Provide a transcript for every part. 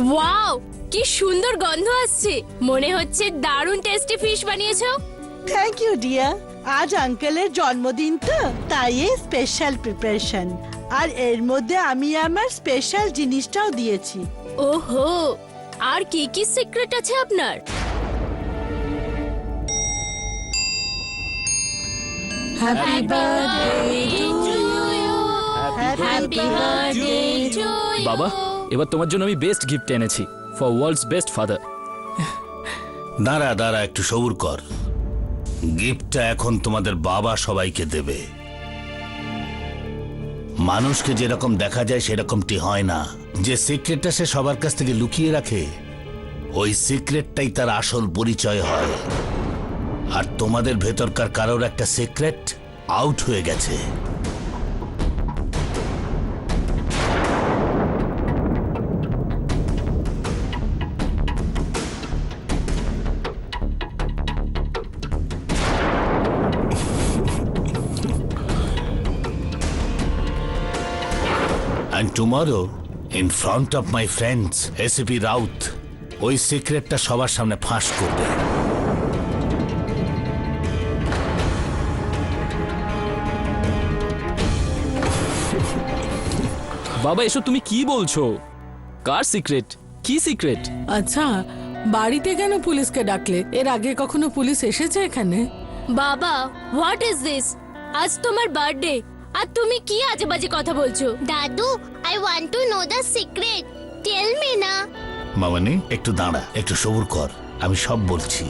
Wow, কি সুন্দর গন্ধ আসছে। মনে হচ্ছে দারুণ টেস্টি ফিশ বানিয়েছো। Thank you dear. আজ আঙ্কেলের জন্মদিন তো, তাই এই স্পেশাল প্রিপারেশন। আর এর মধ্যে আমি আমার স্পেশাল জিনিসটাও দিয়েছি। ওহো, আর কি কি সিক্রেট আছে আপনার? Happy birthday to you, happy birthday. বাবা, এবার তোমার জন্য আমি বেস্ট গিফট এনেছি ফর ওয়ার্ল্ডস বেস্ট ফাদার। দাঁড়া দাঁড়া, একটু সবুর কর। গিফটটা এখন তোমাদের বাবা সবাইকে দেবে। মানুষকে যেরকম দেখা যায় সেরকমটি হয় না। যে সিক্রেটটা সে সবার কাছ থেকে লুকিয়ে রাখে, ওই সিক্রেটটাই তার আসল পরিচয় হয়। আর তোমাদের ভেতরকার কারোর একটা সিক্রেট আউট হয়ে গেছে। And tomorrow, in front of my friends, SCP Raut ওই সিক্রেটটা সবার সামনে ফাঁস করবে। বাবা, এসব তুমি কি বলছো? কার সিক্রেট? কি সিক্রেট? আচ্ছা, বাড়িতে কেন পুলিশকে ডাকলে? এর আগে কখনো পুলিশ এসেছে এখানে? বাবা, হোয়াট ইজ দিস? আজ তোমার বার্থডে আর তুমি কি আজে বাজে কথা বলছো? দাদু, I want to know the secret, tell me না। মামানি, একটু দাঁড়া, একটু সবুর কর, আমি সব বলছি।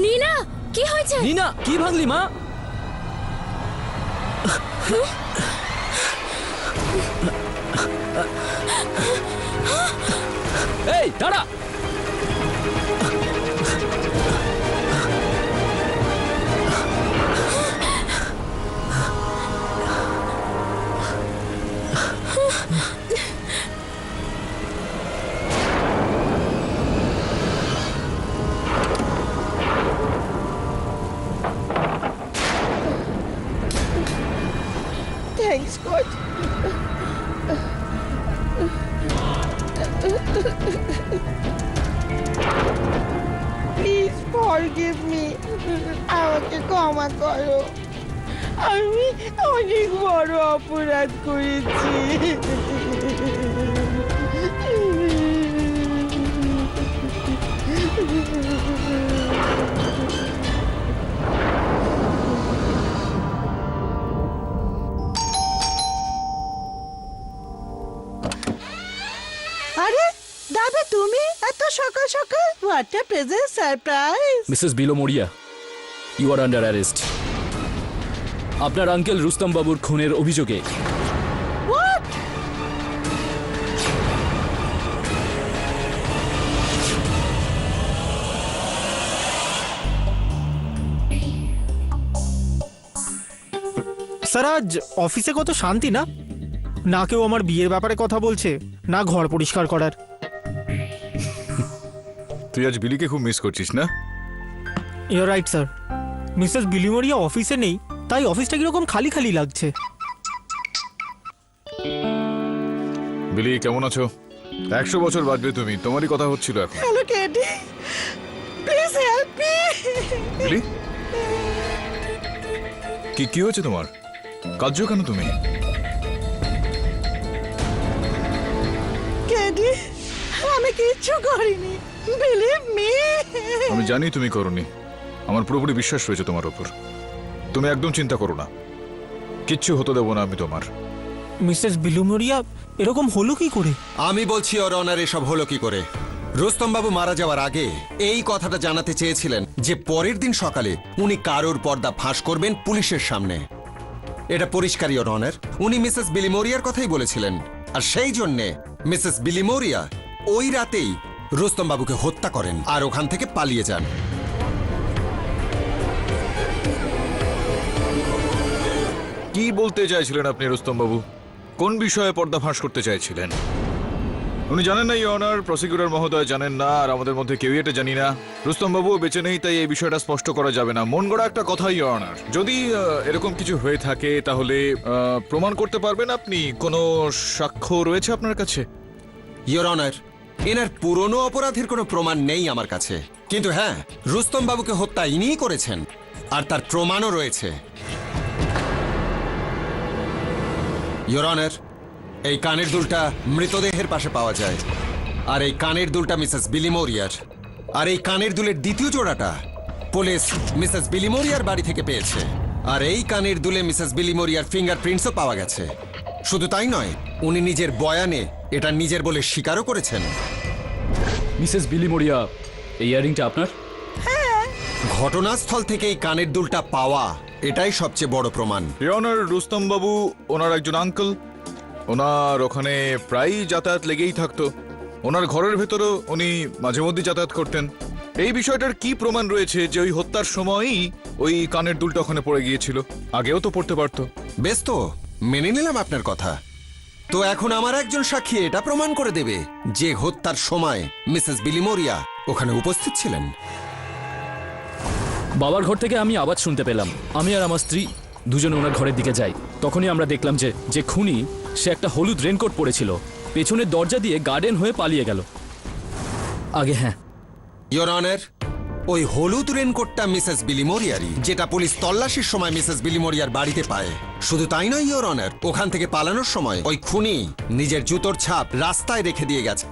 নীনা, কি হয়েছে? নীনা, কি ভাঙলি মা? এই দাঁড়া! Thanks god. Please forgive me, আমাকে ক্ষমা করো। আমি অনেক বড় অপরাধ করেছি। আরে দাদা, তুমি এত সকাল সকাল? What a present surprise. Mrs Bilimoria, you are under arrest. আপনার আঙ্কেল রুস্তম বাবুর খুনের অভিযোগে। হোয়াট? স্যার, আজ অফিসে কত শান্তি না? না কেউ আমার বিয়ের ব্যাপারে কথা বলছে, না ঘর পরিষ্কার করার। তুই আজ বিলিকে খুব মিস করছিস না? Your right sir. Mrs Bilimoria অফিসে নেই, তাই অফিসটা কিরকম খালি খালি লাগছে। বিলি, কেমন আছো? 100 বছর বাঁচবে তুমি, তোমারই কথা হচ্ছিল এখন। Hello teddy, please help me. বিলি, কি হয়েছে তোমার? কাঁদছো কেন তুমি? কেডি, আমি কিচ্ছু করিনি, বিলিভ মি। আমি জানি তুমি করোনি, আমার পুরোপুরি বিশ্বাস রয়েছে তোমার ওপর। তুমি একদম চিন্তা করো না, কিচ্ছু হতে দেবো না আমি তোমার। মিসেস বিলুমরিয়া এরকম হলো কি করে? আমি বলছি ওর অনার এসব হলো কি করে। রুস্তম বাবু মারা যাওয়ার আগে এই কথাটা জানাতে চেয়েছিলেন যে পরের দিন সকালে উনি কারোর পর্দা ফাঁস করবেন পুলিশের সামনে। এটা পরিষ্কারই ওর অনার, উনি মিসেস বিলিমোরিয়ার কথাই বলেছিলেন। আর সেই জন্যে মিসেস বিলিমোরিয়া ওই রাতেই রুস্তম বাবুকে হত্যা করেন আর ওখান থেকে পালিয়ে যান। কি বলতে চাইছিলেন আপনি রুস্তম বাবু? কোন বিষয়ে পর্দা ফাঁস করতে চাইছিলেন? উনি জানেন না, ইওর অনার, প্রসিকিউটর মহোদয় জানেন না, আর আমাদের মধ্যে কেউই এটা জানি না। রুস্তম বাবু বেঁচে নেই, তাই এই বিষয়টা স্পষ্ট করা যাবে না। মন গড়া একটা কথা, ইওর অনার। যদি এরকম কিছু হয়ে থাকে তাহলে প্রমাণ করতে পারবেন আপনি? কোনো সাক্ষ্য রয়েছে আপনার কাছে? ইওর অনার, এনার পুরনো অপরাধের কোনো প্রমাণ নেই আমার কাছে, কিন্তু হ্যাঁ, রুস্তম বাবুকে হত্যা ইনিই করেছেন আর তার প্রমাণও রয়েছে। ইওর অনার, এই কানের দুলটা মৃতদেহের পাশে পাওয়া যায়, আর এই কানের দুলটা মিসেস বিলিমোরিয়ার। আর এই কানের দুলের দ্বিতীয় জোড়াটা পুলিশ মিসেস বিলিমোরিয়ার বাড়ি থেকে পেয়েছে। আর এই কানের দুলে মিসেস বিলিমোরিয়ার ফিঙ্গারপ্রিন্টসও পাওয়া গেছে। শুধু তাই নয়, উনি নিজের বয়ানে এটা নিজের বলে স্বীকারও করেছেন। মিসেস বিলিমোরিয়া, এই ইয়ারিংটা আপনার? ঘটনাস্থল থেকে এই কানের দুলটা পাওয়া এটাই সবচেয়ে বড় প্রমাণ। ইওর অনার, রুস্তম বাবু ওনার একজন আঙ্কেল, ওনার ওখানে প্রায়ই যাতায়াত লেগেই থাকতো। ওনার ঘরের ভেতরও উনি মাঝে মধ্যে যাতায়াত করতেন। এই বিষয়টার কি প্রমাণ রয়েছে যে ওই হত্যার সময়ই ওই কানের দুলটা ওখানে পড়ে গিয়েছিল? আগেও তো পড়তে পারতো। বেশ, তো মেনে নিলাম আপনার কথা। তো এখন আমার একজন সাক্ষী এটা প্রমাণ করে দেবে যে হত্যার সময় মিসেস বিলিমোরিয়া ওখানে উপস্থিত ছিলেন। বাবার ঘর থেকে আমি আওয়াজ শুনতে পেলাম। আমি আর আমার স্ত্রী দুজনে ওনার ঘরের দিকে যাই। তখনই আমরা দেখলাম যে খুনি, সে একটা হলুদ রেনকোট পরেছিল, পেছনের দরজা দিয়ে গার্ডেন হয়ে পালিয়ে গেল। আগে হ্যাঁ, ইওর অনার, ওই হলুদ রেনকোটটা মিসেস বিলিমোরিয়ারই, যেটা পুলিশ তল্লাশির সময় মিসেস বিলিমোরিয়ার বাড়িতে পায়। শুধু তাই নয় ইওর অনার, ওখান থেকে পালানোর সময় ওই খুনি নিজের জুতোর ছাপ রাস্তায় রেখে দিয়ে গেছে,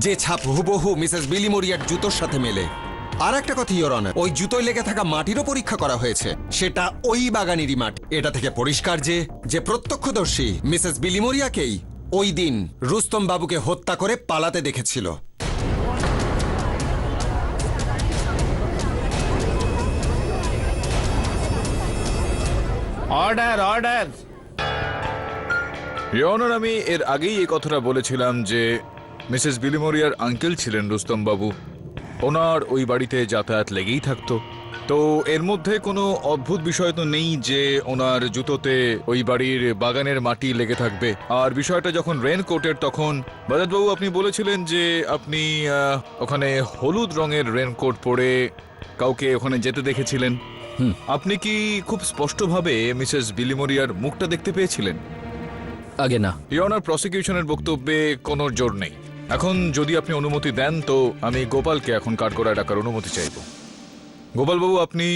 যে ছাপ হুবহু মিসেস বিলিমোরিয়ার জুতোর সাথে মেলে। আর একটা কথা ইওর অনার, ওই জুতোয় লেগে থাকা মাটিরও পরীক্ষা করা হয়েছে, সেটা ওই বাগানেরই মাটি। এটা থেকে পরিষ্কার যে প্রত্যক্ষদর্শী মিসেস বিলিমোরিয়াকেই ওই দিন রুস্তম বাবুকে হত্যা করে পালাতে দেখেছিল। Order, order. ইওর অনার, আমি এর আগেই এই কথাটা বলেছিলাম যে মিসেস বিলিমোরিয়ার আঙ্কেল ছিলেন রুস্তম বাবু। ওনার ওই বাড়িতে যাতায়াত লেগেই থাকতো। তো এর মধ্যে কোনো অদ্ভুত বিষয় তো নেই যে ওনার জুতোতে ওই বাড়ির বাগানের মাটি লেগে থাকবে। আর বিষয়টা যখন রেনকোটের, তখন বাজাজবাবু আপনি বলেছিলেন যে আপনি ওখানে হলুদ রঙের রেনকোট পরে কাউকে ওখানে যেতে দেখেছিলেন। আপনি কি খুব স্পষ্টভাবে মিসেস বিলিমোরিয়ার মুখটা দেখতে পেয়েছিলেন? আগে না। ইওর অনার, প্রসিকিউশনের বক্তব্যে কোনো জোর নেই। এখন যদি আপনি অনুমতি দেন তো আমি গোপালকে এখন কাঠগড়ায় ডাকার অনুমতি চাইব। গোপালবাবু, আপনি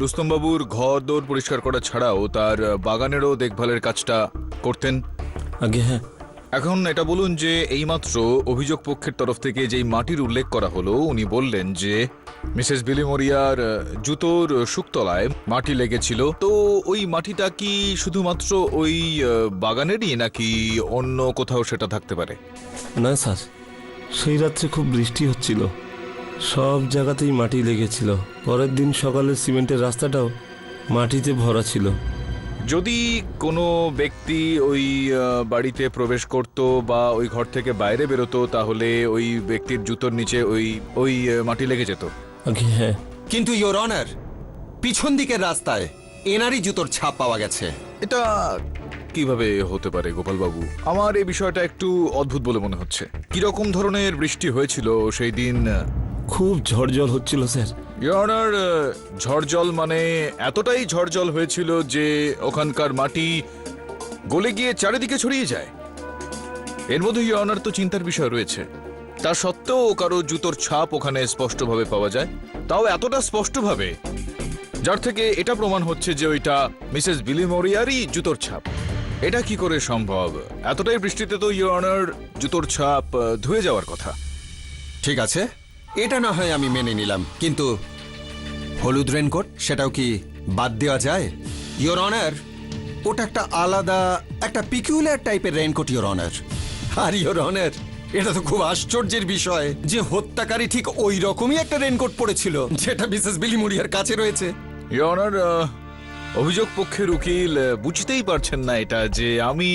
রুস্তমবাবুর ঘর দৌড় পরিষ্কার করা ছাড়াও তার বাগানেরও দেখভালের কাজটা করতেন। আগে হ্যাঁ। এখন এটা বলুন যে এইমাত্র অভিযোগ পক্ষের তরফ থেকে যেই মাটির উল্লেখ করা হলো, উনি বললেন যে মিসেস বিলিমোরিয়ার জুতোর শুকতলায় মাটি লেগেছিল। তো ওই মাটিটা কি শুধুমাত্র ওই বাগানেরই, নাকি অন্য কোথাও সেটা থাকতে পারে? না স্যার, সেই রাত্রে খুব বৃষ্টি হচ্ছিল, সব জায়গাতেই মাটি লেগেছিল। পরের দিন সকালে সিমেন্টের রাস্তাটাও মাটিতে ভরা ছিল। যদি কোনো ব্যক্তি ওই বাড়িতে প্রবেশ করত বা ওই ঘর থেকে বাইরে বেরোতো, তাহলে ওই ব্যক্তির জুতোর নিচে ওই মাটি লেগে যেত। আগে হ্যাঁ। কিন্তু ইওর অনার, পিছন দিকের রাস্তায় এনারই জুতোর ছাপ পাওয়া গেছে। এটা কিভাবে হতে পারে গোপালবাবু? আমার এই বিষয়টা একটু অদ্ভুত বলে মনে হচ্ছে। কিরকম ধরনের বৃষ্টি হয়েছিল সেই দিন? খুব ঝড় জল হচ্ছিল স্যার। ইওর অনার, ঝড় জল মানে এতটাই ঝড় জল হয়েছিল যে ওখানকার মাটি গলে গিয়ে চারিদিকে ছড়িয়ে যায়। এর মধ্যে ইওর অনার তো চিন্তার বিষয় রয়েছে। তা সত্ত্বেও কারো জুতোর ছাপ ওখানে স্পষ্টভাবে পাওয়া যায়, তাও এতটা স্পষ্টভাবে যার থেকে এটা প্রমাণ হচ্ছে যে ওইটা মিসেস বিলিমোরিয়ারই জুতোর ছাপ। এটা কি করে সম্ভব? এতটাই বৃষ্টিতে তো ইওর অনার জুতোর ছাপ ধুয়ে যাওয়ার কথা। ঠিক আছে, এটা না হয় আমি মেনে নিলাম, কিন্তু হলুদ রেনকোট সেটাও কি বাদ দেওয়া যায়? ইওর অনার, ওটা একটা আলাদা, একটা পিকুলার টাইপের রেনকোট ইওর অনার। আর ইওর অনার, এটা তো খুব আশ্চর্যের বিষয় যে হত্যাকারী ঠিক ওই রকমই একটা রেনকোট পরেছিল যেটা মিসেস বিলিমোরিয়ার কাছে রয়েছে। ইওর অনার, অভিযোগ পক্ষের উকিল বুঝতেই পারছেন না এটা যে আমি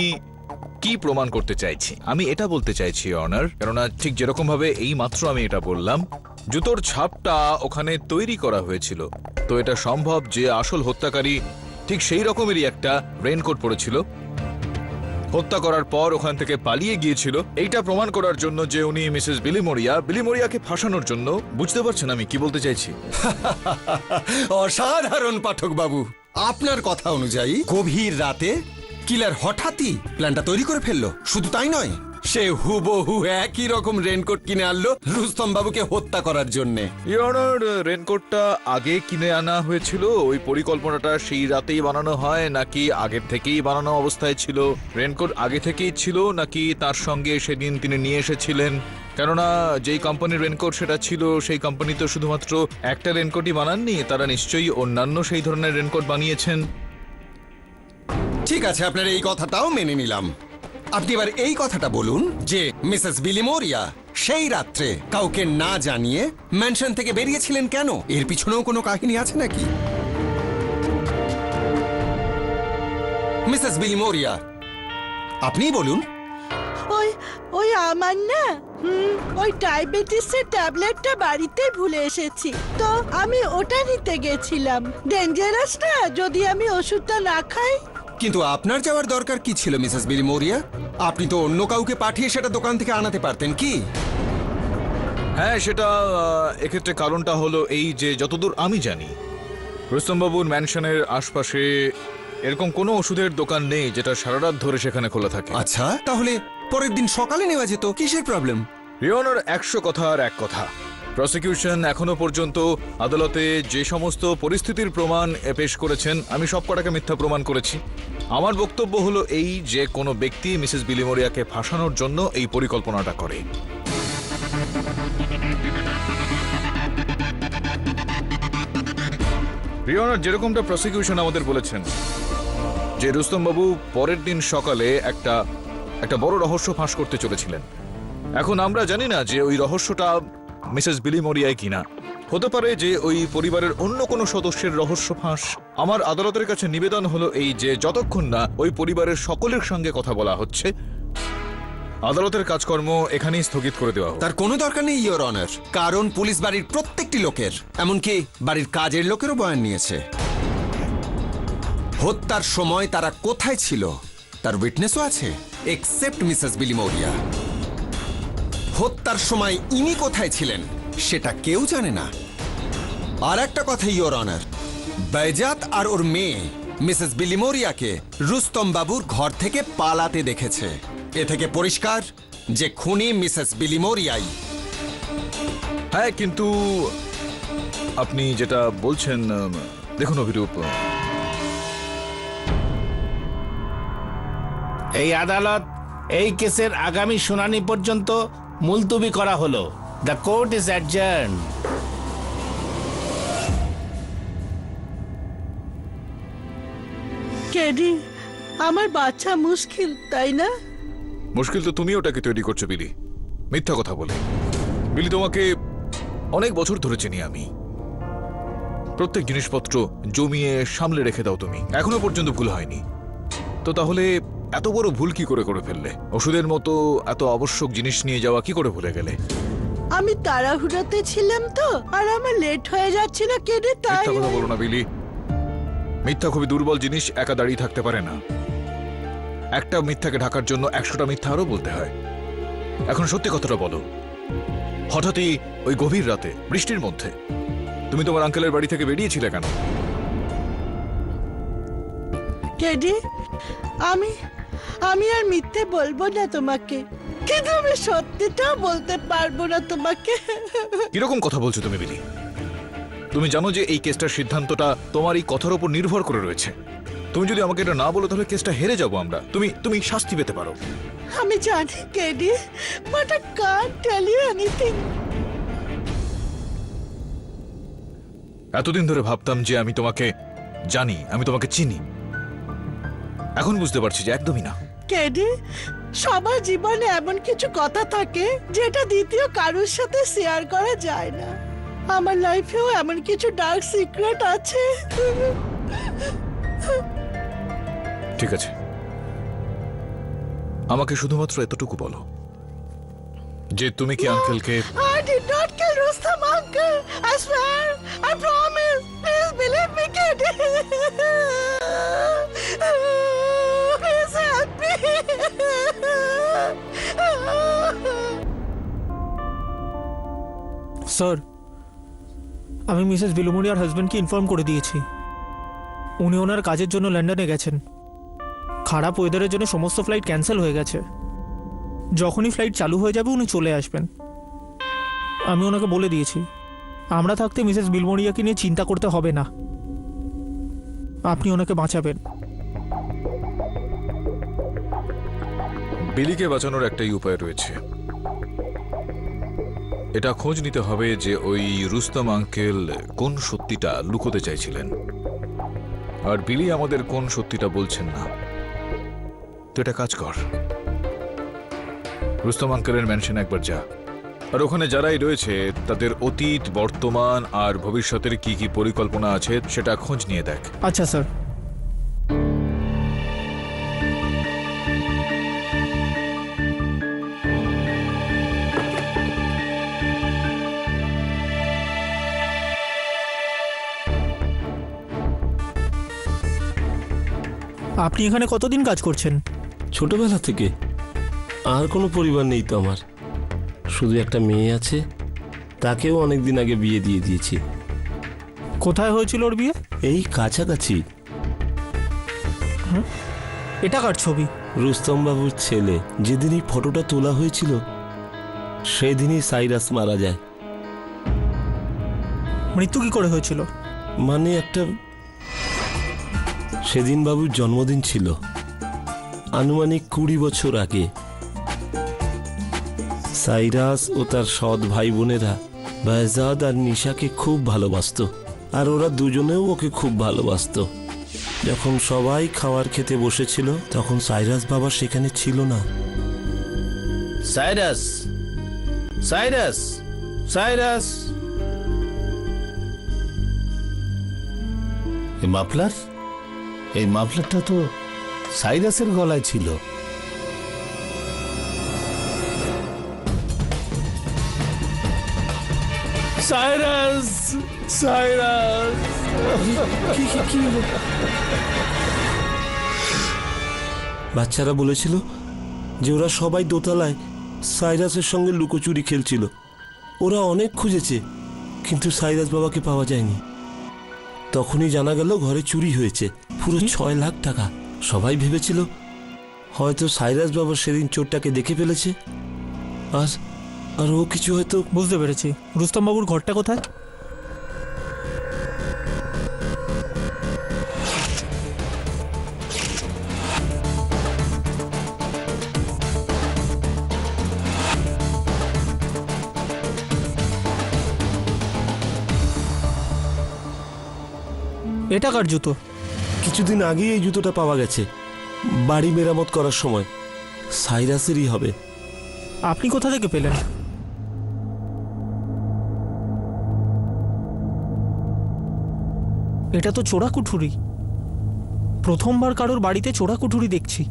কি প্রমাণ করতে চাইছি। আমি এটা বলতে চাইছি অনার, কেননা ঠিক যেরকম ভাবে এই মাত্র আমি এটা বললাম, জুতোর ছাপটা ওখানে তৈরি করা হয়েছিল, তো এটা সম্ভব যে আসল হত্যাকারী ঠিক সেই রকমেরই একটা রেইনকোট পরেছিল, হত্যা করার পর ওখান থেকে পালিয়ে গিয়েছিল। এইটা প্রমাণ করার জন্য যে উনি মিসেস বিলিমোরিয়াকে ফাঁসানোর জন্য। বুঝতে পারছেন আমি কি বলতে চাইছি? অসাধারণ পাঠক বাবু, আপনার কথা অনুযায়ী গভীর রাতে কিলার হঠাৎই প্ল্যানটা তৈরি করে ফেললো। শুধু তাই নয়, সে হুবহু একই রকম রেনকোট কিনে আনলো রুস্তম বাবুকে হত্যা করার জন্য। ইয়নার, রেনকোটটা আগে কিনে আনা হয়েছিল? ওই পরিকল্পনাটা সেই রাতেই বানানো হয় নাকি আগের থেকেই বানানো অবস্থায় ছিল? রেনকোট আগে থেকেই ছিল নাকি তার সঙ্গে সেদিন তিনি নিয়ে এসেছিলেন? কেননা যেই কোম্পানির রেনকোট সেটা ছিল, সেই কোম্পানি তো শুধুমাত্র একটা রেনকোটই বানাননি, তারা নিশ্চয়ই অন্যান্য সেই ধরনের রেনকোট বানিয়েছেন। ঠিক আছে, আপনার এই কথাটাও মেনে নিলাম। আপনি এবার এই কথাটা বলুন যে মিসেস বিলিমোরিয়া সেই রাত্রে কাউকে না জানিয়ে ম্যানশন থেকে বেরিয়েছিলেন কেন? এর পিছনেও কোনো কাহিনী আছে নাকি? মিসেস বিলিমোরিয়া, আপনিই বলুন। ওই ওই আমার না ওই ডায়াবেটিসের ট্যাবলেটটা বাড়িতে ভুলে এসেছি, তো আমি ওটা নিতে গেছিলাম। ডেঞ্জারাস না যদি আমি ওষুধটা না খাই? কিন্তু আপনার যাওয়ার দরকার কি ছিল মিসেস বিলিমোরিয়া? আপনি তো অন্য কাউকে পাঠিয়ে সেটা দোকান থেকে আনাতে পারতেন কি? হ্যাঁ, সেটা এক্ষেত্রে কারণটা হলো এই যে যতদূর আমি জানি রুস্তমবাবুর ম্যানশনের আশপাশে এরকম কোনো ওষুধের দোকান নেই যেটা সারা রাত ধরে সেখানে খোলা থাকে। আচ্ছা, তাহলে পরের দিন সকালে নেওয়া যেত, কিসের প্রবলেম? রিওনার 100 কথার এক কথা। প্রসিকিউশন এখনো পর্যন্ত আদালতে যে সমস্ত পরিস্থিতির প্রমাণ পেশ করেছেন, আমি সব কটাকে মিথ্যা প্রমাণ করেছি। আমার বক্তব্য হলো এই যে কোনো ব্যক্তি মিসেস বিলিমোরিয়াকে ফাঁসানোর জন্য এই পরিকল্পনাটা করে। রিওনার, যেরকমটা প্রসিকিউশন আমাদের বলেছেন যে রুস্তমবাবু পরের দিন সকালে একটা বড় রহস্য ফাঁস করতে চলেছিলেন। এখন আমরা জানি না যে ওই রহস্যটা মিসেস বিলিমোরিয়ায় কিনা। হতে পারে যে ওই পরিবারের অন্য কোনো সদস্যের রহস্য ফাঁস। আমার আদালতের কাছে নিবেদন হলো এই যে যতক্ষণ না ওই পরিবারের সকলের সঙ্গে কথা বলা হচ্ছে, আদালতের কাজকর্ম এখানেই স্থগিত করে দেওয়া হোক। তার কোনো দরকার নেই ইওর অনার, কারণ পুলিশ বাড়ির প্রত্যেকটি লোকের, এমনকি বাড়ির কাজের লোকেরও বয়ান নিয়েছে। হত্যার সময় তারা কোথায় ছিল তার উইটনেসও আছে, এক্সেপ্ট মিসেস বিলিমোরিয়া। হত্যার সময় ইনি কোথায় ছিলেন সেটা কেউ জানে না। আর একটা কথা ইওর অনার, বেজাত আর ওর মেয়ে মিসেস বিলিমোরিয়াকে রুস্তম বাবুর ঘর থেকে পালাতে দেখেছে। এ থেকে পরিষ্কার যে খুনি মিসেস বিলিমোরিয়াই। হ্যাঁ, কিন্তু আপনি যেটা বলছেন, দেখুন অভিরূপ, এই আদালত এই কেসের আগামী শুনানি পর্যন্ত মুলতবি করা হলো। The court is adjourn. KD, আমার বাচ্চা মুশকিল, তাই না? মুশকিল তো তুমি ওটাকে তৈরি করছো বিলি, মিথ্যা কথা বলে। বিলি, তোমাকে অনেক বছর ধরে চিনি আমি। প্রত্যেক জিনিসপত্র জমিয়ে সামলে রেখে দাও তুমি, এখনো পর্যন্ত ভুল হয়নি। তো তাহলে এত বড় ভুল কি করে ফেললে? ওষুধের মতো এত আবশ্যক জিনিস নিয়ে যাওয়া কি করে ভুলে গেলে? আমি তাড়াহুড়োতে ছিলাম তো, আর আমার লেট হয়ে যাচ্ছিল কেডি, তাই। মিথ্যা কথা বলো না বিলি। মিথ্যা খুবই দুর্বল জিনিস, একা দাঁড়িয়ে থাকতে পারে না। একটা মিথ্যাকে ঢাকার জন্য 100টা মিথ্যা আরো বলতে হয়। এখন সত্যি কথাটা বলো, হঠাৎই ওই গভীর রাতে বৃষ্টির মধ্যে তুমি তোমার আঙ্কেলের বাড়ি থেকে বেরিয়েছিলে কেন? কেডি, আমি আর মিথ্যে বলবো না তোমাকে, কিন্তু আমি সত্যিটাও বলতে পারবো না তোমাকে। কিরকম কথা বলছো তুমি বিলি? তুমি জানো যে এই কেসটার সিদ্ধান্তটা তোমার এই কথার উপর নির্ভর করে রয়েছে। তুমি যদি আমাকে এটা না বলো তাহলে কেসটা হেরে যাবো আমরা। তুমি শাস্তি পেতে পারো। আমি জানি KD, but I can't tell you anything. এতদিন ধরে ভাবতাম যে আমি তোমাকে জানি, আমি তোমাকে চিনি। এখন বুঝতে পারছি যে একদমই না। কেডি, সবার জীবনে এমন কিছু কথা থাকে যেটা দ্বিতীয় কারোর সাথে শেয়ার করা যায় না। আমার লাইফেও এমন কিছু ডার্ক সিক্রেট আছে। ঠিক আছে, আমাকে শুধুমাত্র এতটুকু বলো যে তুমি কি আঙ্কেলকে I did not kill Rustam, uncle. I swear. I promise. Please believe me, kid. Please help me. Sir, আমি মিসেস বিলুমোরিয়ার হাজবেন্ডকে ইনফর্ম করে দিয়েছি। উনি ওনার কাজের জন্য লন্ডনে গেছেন। খারাপ ওয়েদারের জন্য সমস্ত ফ্লাইট ক্যান্সেল হয়ে গেছে। যখনই ফ্লাইট চালু হয়ে যাবে উনি চলে আসবেন। আমি ওনাকে বলে দিয়েছি আমরা থাকতে মিসেস বিলমোরিয়াকে নিয়ে চিন্তা করতে হবে না, আপনি ওনাকে বাঁচাবেন। বিলিকে বাঁচানোর একটাই উপায় রয়েছে। এটা খোঁজ নিতে হবে যে ওই রুস্তম আঙ্কেল কোন সত্যিটা লুকোতে চাইছিলেন, আর বিলি আমাদের কোন সত্যিটা বলছেন না। তো এটা কাজ কর, রুস্তম আঙ্কেলের ম্যানশনে একবার যা, আর ওখানে যারাই রয়েছে তাদের অতীত, বর্তমান আর ভবিষ্যতের কি কি পরিকল্পনা আছে সেটা খোঁজ নিয়ে দেখ। আচ্ছা স্যার। আপনি এখানে কতদিন কাজ করছেন? ছোটবেলা থেকে। আর কোনো পরিবার নেই তো আমার, শুধু একটা মেয়ে আছে, তাকেও অনেকদিন আগে বিয়ে দিয়ে দিয়েছি। কোথায় হয়েছিল ওর বিয়ে? এই কাছাকাছি। এটা কার ছবি? রুস্তম বাবুর ছেলে। যেদিন এই ফটোটা তোলা হয়েছিল সেদিনই সাইরাস মারা যায়। মৃত্যু কি করে হয়েছিল? মানে একটা, সেদিন বাবুর জন্মদিন ছিল, আনুমানিক 20 বছর আগে। সাইরাস ও তার সৎ ভাই বোনেরা বায়জাদ আর নিশাকে খুব ভালোবাসতো, আর ওরা দুজনেও ওকে খুব ভালোবাসতো। যখন সবাই খাবার খেতে বসেছিল তখন সাইরাস বাবা সেখানে ছিল না। Cyrus, Cyrus, Cyrus. এই মাফলার, এই মাফলারটা তো সাইরাসের গলায় ছিল। Cyrus, Cyrus. বাচ্চারা বলেছিল যে ওরা সবাই দোতলায় সাইরাসের সঙ্গে লুকোচুরি খেলছিল। ওরা অনেক খুঁজেছে কিন্তু সাইরাস বাবাকে পাওয়া যায়নি। তখনই জানা গেল ঘরে চুরি হয়েছে, পুরো 6 লাখ টাকা। সবাই ভেবেছিল হয়তো সাইরাস বাবা সেদিন চোরটাকে দেখে ফেলেছে, আর ও কিছু হয়তো। বুঝতে পেরেছি। রুস্তম বাবুর ঘরটা কোথায়? এটা কার জুতো? কিছুদিন আগেই এই জুতোটা পাওয়া গেছে, বাড়ি মেরামত করার সময়। সাইরাসেরই হবে। আপনি কোথা থেকে পেলেন? এটা তো চোরা কুঠুরি। প্রথমবার কারোর বাড়িতে চোরা কুঠুরি দেখছি।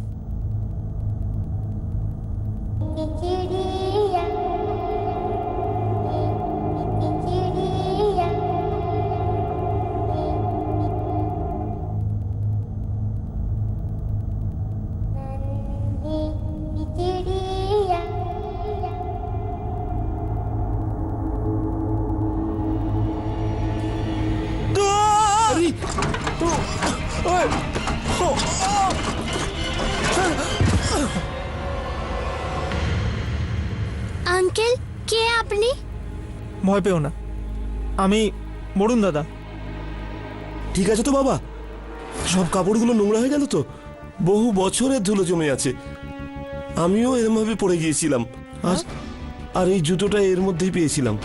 আঙ্কেল, কে আপনি? ভয় পেও না, আমি বরুণ দাদা। ঠিক আছে তো বাবা? সব কাপড়গুলো নোংরা হয়ে গেল তো? বহু বছরের ধুলো জমে আছে। আমিও এরমভাবে পড়ে গিয়েছিলাম, আর এই জুতোটা এর মধ্যেই পেয়েছিলাম।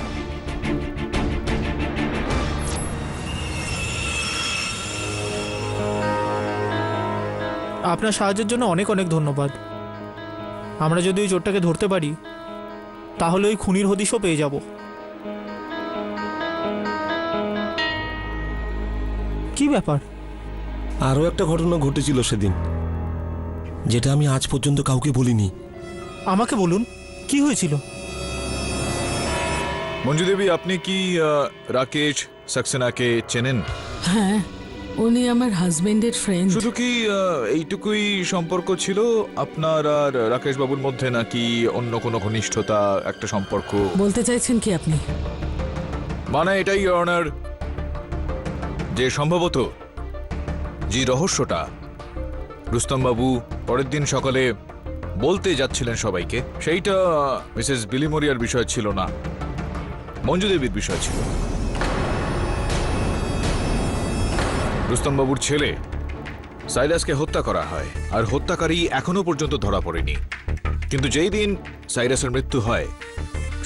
আপনার সাহায্যের জন্য অনেক অনেক ধন্যবাদ। আমরা যদি ওই চোরটাকে ধরতে পারি তাহলে ওই খুনির হদিশও পেয়ে যাব। কি ব্যাপার? আরও একটা ঘটনা ঘটেছিল সেদিন, যেটা আমি আজ পর্যন্ত কাউকে বলিনি। আমাকে বলুন, কি হয়েছিল? মঞ্জু দেবী, আপনি কি রাকেশ সাক্সেনাকে চেনেন? হ্যাঁ, উনি আমার হাজবেন্ডের ফ্রেন্ড। শুধু কি এইটুকুই সম্পর্ক ছিল আপনার আর রাকেশ বাবুর মধ্যে, নাকি অন্য কোনো ঘনিষ্ঠতা, একটা সম্পর্ক? বলতে চাইছেন কি আপনি? মানে এটাই অনার, যে সম্ভবত যে রহস্যটা রুস্তম বাবু পরের দিন সকালে বলতে যাচ্ছিলেন সবাইকে, সেইটা মিসেস বিলিমোরিয়ার বিষয় ছিল না, মঞ্জু দেবীর বিষয় ছিল। রুস্তম বাবুর ছেলে সাইরাসকে হত্যা করা হয়, আর হত্যাকারী এখনো পর্যন্ত ধরা পড়েনি। কিন্তু যেই দিন সাইরাসের মৃত্যু হয়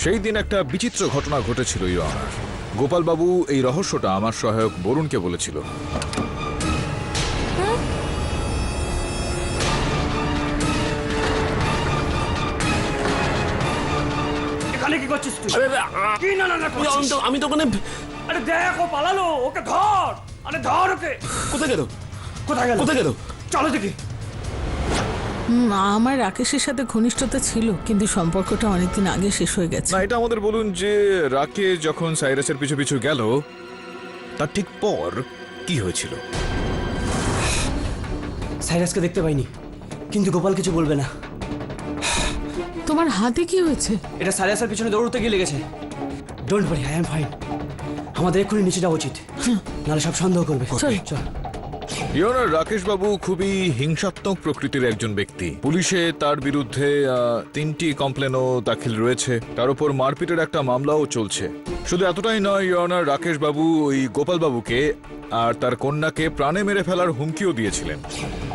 সেই দিন একটা বিচিত্র ঘটনা ঘটেছিল ইওর অনার। গোপাল বাবু এই রহস্যটা আমার সহায়ক বরুণকে বলেছিল। এখানে কি করছিস তুই? কি না না আমি তো ওখানে। আরে দেখ, ও পালালো, ওকে ধর। আরে ধর ওকে। কোথায় গেল? কোথায় গেল? কোথায় গেল? চলো দেখি। আমার রাকেশের সাথে ঘনিষ্ঠতা ছিল, কিন্তু সম্পর্কটা অনেকদিন আগে শেষ হয়ে গেছে। না, এটা আমাদের বলুন যে রাকেশ যখন সাইরাসের পিছু পিছু গেল তার ঠিক পর কি হয়েছিল? সাইরাসকে দেখতে পাইনি, কিন্তু গোপাল কিছু বলবে না। তোমার হাতে কি হয়েছে? এটা সাইরাসের পিছনে দৌড়তে গিয়ে লেগেছে। Don't worry, I am fine. আমাদের এক্ষুনি নিচে যাওয়া উচিত, নাহলে সব সন্দেহ করবে। চল। ইওর রাকেশ বাবু খুবই হিংসাত্মক প্রকৃতির একজন ব্যক্তি। পুলিশে তার বিরুদ্ধে 3টি কমপ্লেনও দাখিল রয়েছে, তার উপর মারপিটের একটা মামলাও চলছে। শুধু এতটাই নয়, ইওর রাকেশ বাবু ওই গোপাল বাবুকে আর তার কন্যাকে প্রাণে মেরে ফেলার হুমকিও দিয়েছিলেন।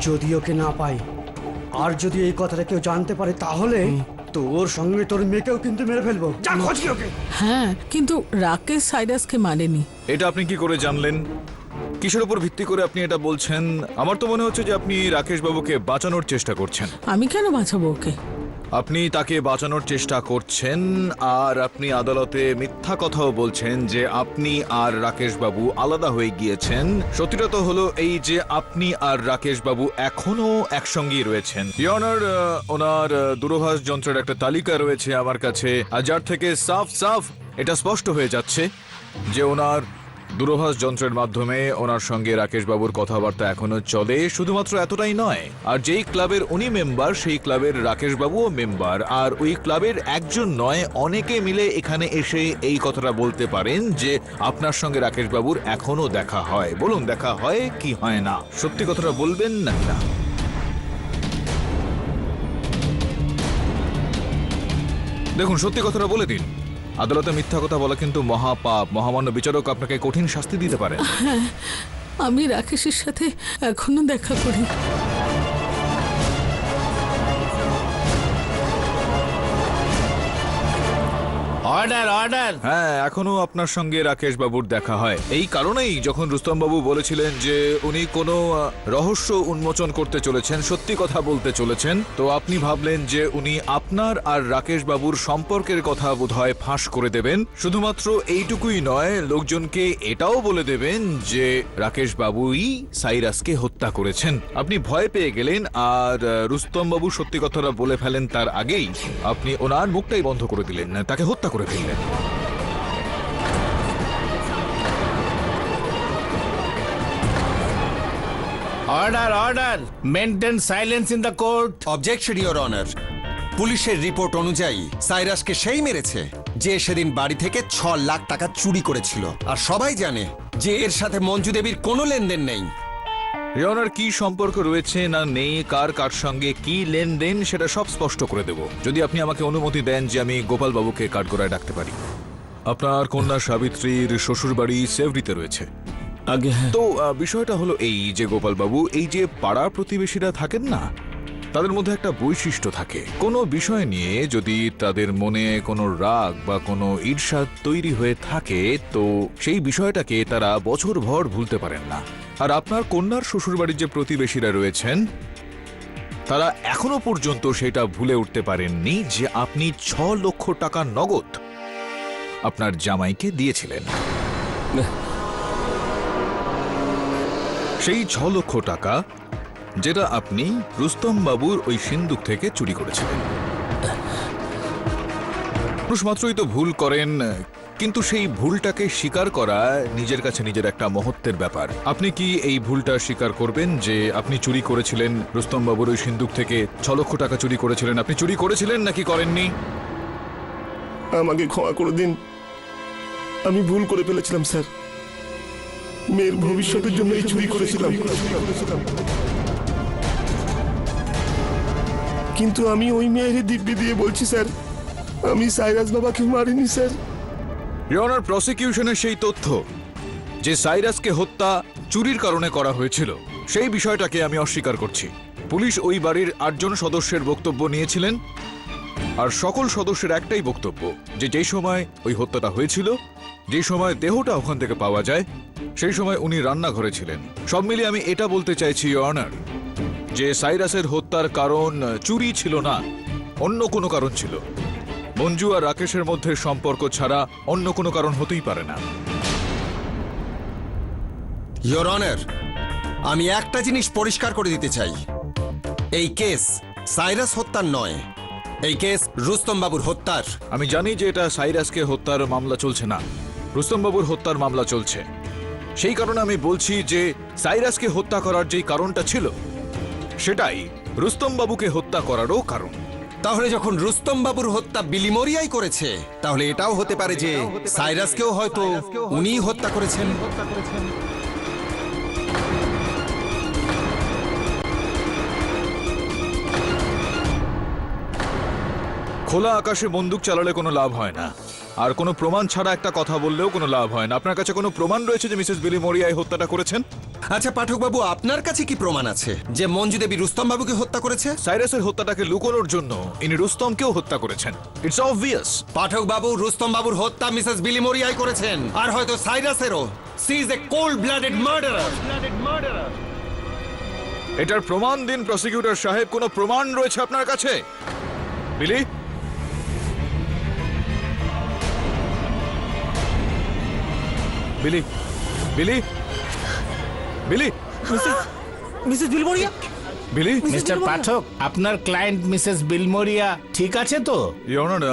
যদি ওকে না পাই, আর যদি এই কথাটা কেউ জানতে পারে, তাহলে তোর সঙ্গে তোর মেয়েকেও কিন্তু মেরে ফেলবো। যা খোঁজ কি ওকে। হ্যাঁ, কিন্তু রাকেশ সাইরাসকে মারেনি। এটা আপনি কি করে জানলেন? কিসের উপর ভিত্তি করে আপনি এটা বলছেন? আমার তো মনে হচ্ছে যে আপনি রাকেশ বাবুকে বাঁচানোর চেষ্টা করছেন। আমি কেন বাঁচাবো ওকে? আপনি তাকে বাঁচানোর চেষ্টা করছেন, আর আপনি আদালতে মিথ্যা কথাও বলছেন যে আপনি আর রাকেশ বাবু আলাদা হয়ে গিয়েছেন। সত্যিটা তো হলো এই যে আপনি আর রাকেশ বাবু এখনো একসঙ্গেই রয়েছেন। ওনার দূরভাষ যন্ত্রের একটা তালিকা রয়েছে আমার কাছে, আর যার থেকে সাফ এটা স্পষ্ট হয়ে যাচ্ছে যে ওনার দূরভাষ যন্ত্রের মাধ্যমে ওনার সঙ্গে রাকেশ বাবুর কথাবার্তা এখনো চলে। শুধুমাত্র এতটাই নয়, আর যেই ক্লাবের উনি মেম্বার, সেই ক্লাবের রাকেশ বাবুও মেম্বার। আর ওই ক্লাবের একজন নয়, অনেকে মিলে এখানে এসে এই কথাটা বলতে পারেন যে আপনার সঙ্গে রাকেশ বাবুর এখনো দেখা হয়। বলুন, দেখা হয় কি হয় না? সত্যি কথাটা বলবেন নাকি না? দেখুন, সত্যি কথাটা বলে দিন। আদালতে মিথ্যা কথা বলা কিন্তু মহাপাপ। মহামান্য বিচারক আপনাকে কঠিন শাস্তি দিতে পারেন। হ্যাঁ, আমি রাকেশের সাথে এখনো দেখা করি। অর্ডার। হ্যাঁ, এখনো আপনার সঙ্গে রাকেশ বাবুর দেখা হয়। এই কারণেই যখন রুস্তম বাবু বলেছিলেন যে উনি কোনো রহস্য উন্মোচন করতে চলেছেন, সত্যি কথা বলতে চলেছেন, তো আপনি ভাবলেন যে উনি আপনার আর রাকেশ বাবুর সম্পর্কের কথা বোধহয় ফাঁস করে দেবেন। শুধুমাত্র এইটুকুই নয়, লোকজনকে এটাও বলে দেবেন যে রাকেশ বাবুই সাইরাসকে হত্যা করেছেন। আপনি ভয় পেয়ে গেলেন, আর রুস্তম বাবু সত্যি কথাটা বলে ফেলেন তার আগেই আপনি ওনার মুখটাই বন্ধ করে দিলেন, তাকে হত্যা করে ফেললেন। Order. Maintain silence in the court. Objection your honour. পুলিশের রিপোর্ট অনুযায়ী সাইরাসকে সেই মেরেছে যে সেদিন বাড়ি থেকে 6 লাখ টাকা চুরি করেছিল। আর সবাই জানে যে এর সাথে মঞ্জু দেবীর কোনো লেনদেন নেই। রিওনার কি সম্পর্ক রয়েছে না নেই, কার সঙ্গে কি লেনদেন, সেটা সব স্পষ্ট করে দেব, যদি আপনি আমাকে অনুমতি দেন যে আমি গোপাল বাবুকে কাঠগড়ায় ডাকতে পারি। আপনার কন্যা সাবিত্রীর শ্বশুরবাড়ি সেভরিতে রয়েছে। আগে হ্যাঁ। তো বিষয়টা হলো এই যে গোপালবাবু, এই যে পাড়া প্রতিবেশীরা থাকেন না, তাদের মধ্যে একটা বৈশিষ্ট্য থাকে। কোনো বিষয় নিয়ে যদি তাদের মনে কোনো রাগ বা কোনো ঈর্ষা তৈরি হয়ে থাকে, তো সেই বিষয়টাকে তারা বছরভর ভুলতে পারেন না। আর আপনার কন্যার শ্বশুরবাড়ির যে প্রতিবেশীরা রয়েছেন, তারা এখনো পর্যন্ত সেটা ভুলে উঠতে পারেননি যে আপনি 6 লক্ষ টাকা নগদ আপনার জামাইকে দিয়েছিলেন। সেই 6 লক্ষ টাকা যেটা আপনি রুস্তম বাবুর ওই সিন্দুক থেকে চুরি করেছিলেন। মানুষ মাত্রই তো ভুল করেন, কিন্তু সেই ভুলটাকে স্বীকার করা নিজের কাছে নিজের একটা মহত্বের ব্যাপার। আপনি কি এই ভুলটা স্বীকার করবেন যে আপনি চুরি করেছিলেন? রুস্তম বাবুর ওই সিন্দুক থেকে 6 লক্ষ টাকা চুরি করেছিলেন। আপনি চুরি করেছিলেন নাকি করেননি? আমাকে ক্ষমা করে দিন, আমি ভুল করে ফেলেছিলাম স্যার। মেয়ের ভবিষ্যতের জন্য এই চুরি করেছিলাম, কিন্তু আমি ওই মেয়ের দিব্যি দিয়ে বলছি স্যার, আমি সাইরাস বাবাকে মারিনি স্যার। ইওর অনার, প্রসিকিউশনের সেই তথ্য যে সাইরাসকে হত্যা চুরির কারণে করা হয়েছিল, সেই বিষয়টাকে আমি অস্বীকার করছি। পুলিশ ওই বাড়ির 8 জন সদস্যের বক্তব্য নিয়েছিলেন, আর সকল সদস্যের একটাই বক্তব্য যে যেই সময় ওই হত্যাটা হয়েছিল, যেই সময় দেহটা ওখান থেকে পাওয়া যায়, সেই সময় উনি রান্নাঘরে ছিলেন। সব মিলিয়ে আমি এটা বলতে চাইছি ইওর অনার, যে সাইরাসের হত্যার কারণ চুরি ছিল না, অন্য কোনো কারণ ছিল। মঞ্জু আর রাকেশের মধ্যে সম্পর্ক ছাড়া অন্য কোনো কারণ হতেই পারে না। ইওর অনার, আমি একটা জিনিস পরিষ্কার করে দিতে চাই, এই কেস সাইরাস হত্যার নয়, এই কেস রুস্তম বাবুর হত্যার। আমি জানি যে এটা সাইরাসকে হত্যার মামলা চলছে না, রুস্তম বাবুর হত্যার মামলা চলছে। সেই কারণে আমি বলছি যে সাইরাসকে হত্যা করার যেই কারণটা ছিল, সেটাই রুস্তম বাবুকে হত্যা করারও কারণ। তাহলে যখন রুস্তম বাবুর হত্যা বিলিমোরিয়াই করেছে, তাহলে এটাও হতে পারে যে সাইরাসকেও হয়তো উনিই হত্যা করেছেন। খোলা আকাশে বন্দুক চালালে কোনো লাভ হয় না, আর কোনো প্রমাণ ছাড়া একটা কথা বললেও কোনো লাভ হয় না। আপনার কাছে কোনো প্রমাণ রয়েছে যে মিসেস বিলিমোরিয়া এই হত্যাটা করেছেন? আচ্ছা পাঠক বাবু, আপনার কাছে কি প্রমাণ আছে যে মঞ্জু দেবী রুস্তম বাবুকে হত্যা করেছে? সাইরাসের হত্যাটাকে লুকোনোর জন্য ইনি রুস্তমকেও হত্যা করেছেন। It's obvious. পাঠক বাবু, রুস্তম বাবুর হত্যা মিসেস বিলিমোরিয়াই করেছেন, আর হয়তো সাইরাসেরও। She is a cold blooded murderer. এটার প্রমাণ দিন প্রসিকিউটর সাহেব। কোনো প্রমাণ রয়েছে আপনার কাছে? বিলি, বিলি, বিলি, বিলি, মিসেস বিলমোরিয়া, বিলি। মিস্টার পাঠক, আপনার ক্লায়েন্ট মিসেস বিলমোরিয়া ঠিক আছে তো? ইওর অনার,